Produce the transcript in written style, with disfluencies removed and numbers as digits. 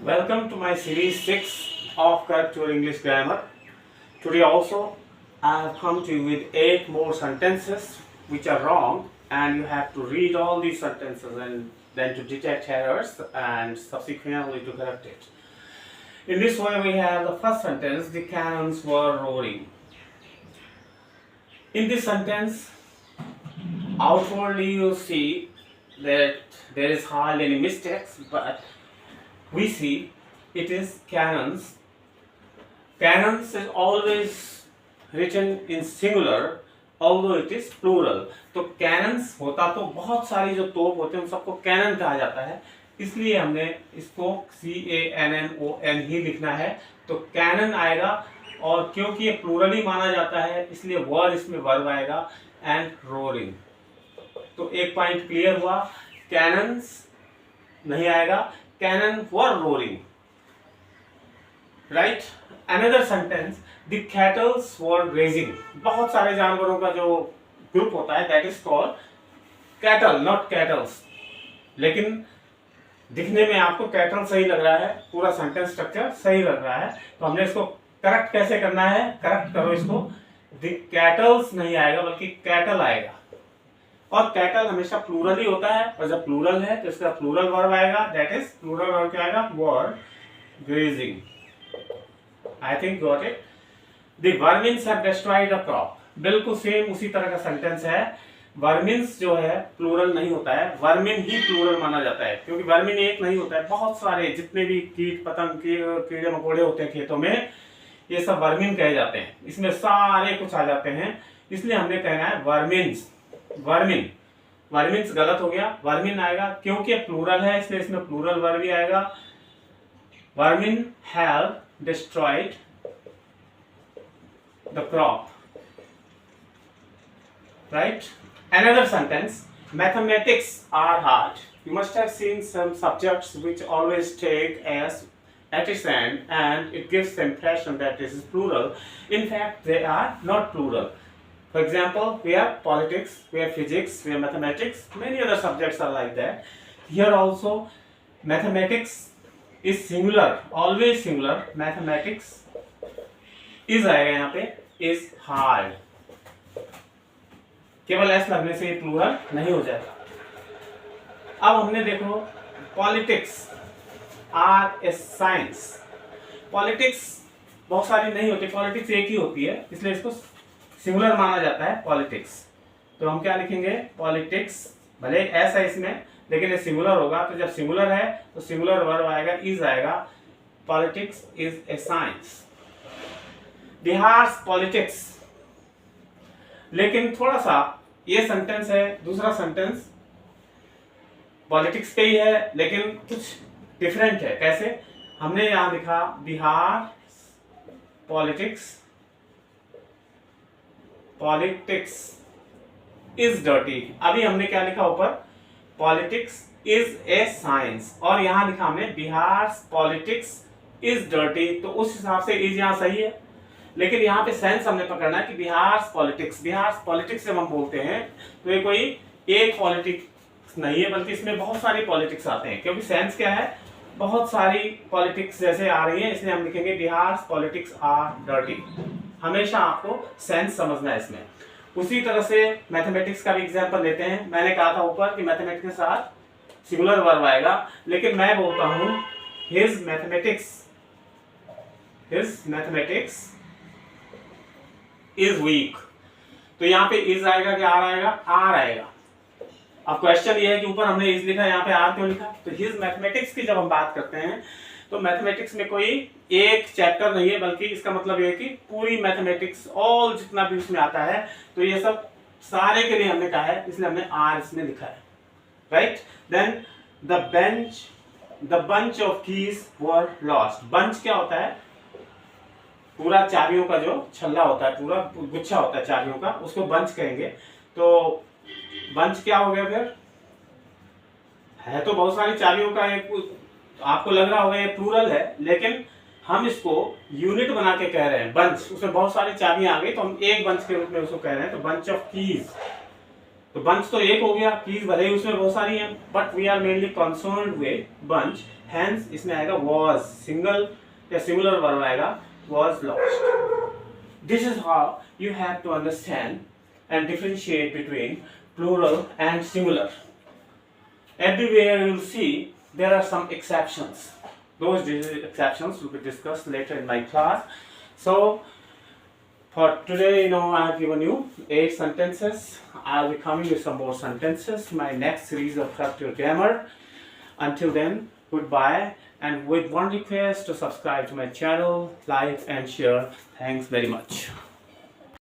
Welcome to my series 6 of Correct Your English Grammar. Today also I have come to you with 8 more sentences which are wrong, and you have to read all these sentences and then to detect errors and subsequently to correct it. In this way we have the first sentence, the cannons were roaring. In this sentence, outwardly you see that there is hardly any mistakes, but we see it is cannons. Cannons is always written in singular, although it is plural. तो cannons होता तो बहुत सारी जो तोप होते हैं उन सबको कैनन कहा जाता है, इसलिए हमने इसको CANNON ही लिखना है. तो कैनन आएगा, और क्योंकि ये प्लूरल ही माना जाता है इसलिए वर इसमें वर्ब आएगा एंड रोरिंग. तो एक पॉइंट क्लियर हुआ, कैनन्स नहीं आएगा, cannon were roaring. Right. Another sentence, the cattles were grazing. बहुत सारे जानवरों का जो ग्रुप होता है that is called cattle, not cattles. लेकिन दिखने में आपको कैटल सही लग रहा है, पूरा सेंटेंस स्ट्रक्चर सही लग रहा है, तो हमने इसको करेक्ट कैसे करना है, करेक्ट करो इसको. द कैटल्स नहीं आएगा बल्कि कैटल आएगा, और कैटल हमेशा प्लूरल ही होता है, और जब प्लूरल है तो इसका प्लूरल वर्ब आएगा, दैट इज प्लूरल वर्ब क्या आएगा, were grazing. I think got it. The vermins have destroyed the crop. बिल्कुल सेम उसी तरह का सेंटेंस है. वर्मिन्स जो है प्लूरल नहीं होता है, वर्मिन ही प्लूरल माना जाता है, क्योंकि वर्मिन एक नहीं होता है, बहुत सारे जितने भी कीट पतंग कीड़े मकोड़े होते हैं खेतों में, ये सब वर्मिन कहे जाते हैं. इसमें सारे कुछ आ जाते हैं, इसलिए हमने कहना है वर्मिन्स. वर्मिन, वर्मिन्स गलत हो गया, वर्मिन आएगा, क्योंकि प्लूरल है इसलिए इसमें प्लूरल वर्ब भी आएगा. Vermin have destroyed the crop. Right. Another sentence, mathematics are hard. You must have seen some subjects which always take s at its end and it gives the impression that this is plural. In fact, they are not plural. For example, we have politics, we have physics, we have mathematics, many other subjects are like that. Here also, mathematics is singular, always singular. Mathematics is आएगा यहाँ पे, is hard. केवल S लगने से ये plural नहीं हो जाएगा. अब हमने देखो, politics are a science. Politics बहुत सारी नहीं होती, पॉलिटिक्स एक ही होती है, इसलिए इसको सिंगुलर माना जाता है पॉलिटिक्स. तो हम क्या लिखेंगे, पॉलिटिक्स. भले एस है इसमें लेकिन ये सिंगुलर होगा, तो जब सिंगुलर है तो सिंगुलर वर्ब आएगा, इज आएगा. Politics is a science. Bihar politics. लेकिन थोड़ा सा ये सेंटेंस है, दूसरा सेंटेंस पॉलिटिक्स पे ही है लेकिन कुछ डिफरेंट है. कैसे, हमने यहां लिखा Bihar politics, politics is dirty. अभी हमने क्या लिखा ऊपर, पॉलिटिक्स इज ए साइंस, और यहां लिखा हमने बिहार पॉलिटिक्स इज डर्टी. तो उस हिसाब से इज यहां सही है, लेकिन यहाँ पे सेंस हमने पकड़ना है कि बिहार पॉलिटिक्स, बिहार पॉलिटिक्स जब हम बोलते हैं तो ये कोई एक पॉलिटिक्स नहीं है, बल्कि इसमें बहुत सारी पॉलिटिक्स आते हैं, क्योंकि सेंस क्या है, बहुत सारी पॉलिटिक्स जैसे आ रही है, इसलिए हम लिखेंगे बिहार पॉलिटिक्स आर डर्टी. हमेशा आपको सेंस समझना है इसमें. उसी तरह से मैथमेटिक्स का भी एग्जाम्पल लेते हैं. मैंने कहा था ऊपर कि मैथमेटिक्स के साथ सिंगुलर वर्ब आएगा, लेकिन मैं बोलता हूं हिज मैथमेटिक्स इज वीक. तो यहाँ पे इज आएगा कि आर आएगा, आर आएगा. अब क्वेश्चन ये है कि ऊपर हमने इज लिखा, यहाँ पे आर क्यों लिखा. तो हिज मैथमेटिक्स की जब हम बात करते हैं तो मैथमेटिक्स में कोई एक चैप्टर नहीं है, बल्कि इसका मतलब ये है कि पूरी मैथमेटिक्स ऑल जितना भी उसमें आता है, तो ये सब सारे के लिए हमने कहा है, इसलिए हमने आर इसमें लिखा है. Right. Then the bunch of keys were lost. Bunch क्या होता है, पूरा चाबियों का जो छल्ला होता है, पूरा गुच्छा होता है चाबियों का, उसको बंच कहेंगे. तो बंच क्या हो गया, फिर है तो बहुत सारी चाबियों का एक, आपको लग रहा होगा ये प्लूरल है, लेकिन हम इसको यूनिट बना के कह रहे हैं बंच. उसमें बहुत सारी चाबियां आ गई तो हम एक बंच के रूप में उसको कह रहे हैं. तो बंच ऑफ कीज तो बंच तो एक हो गया, कीज भले ही उसमें बहुत सारी हैं, but we are mainly concerned with bunch, hence इसमें आएगा was, सिंगल या सिंगुलर वर्ब आएगा was lost. This is how you have to understand and differentiate between plural and singular. Everywhere you'll see there are some exceptions. Those exceptions will be discussed later in my class. So for today, I have given you 8 sentences. I'll be coming with some more sentences. My next series of Craft Your Grammar. Until then, goodbye. And with one request to subscribe to my channel, like and share. Thanks very much.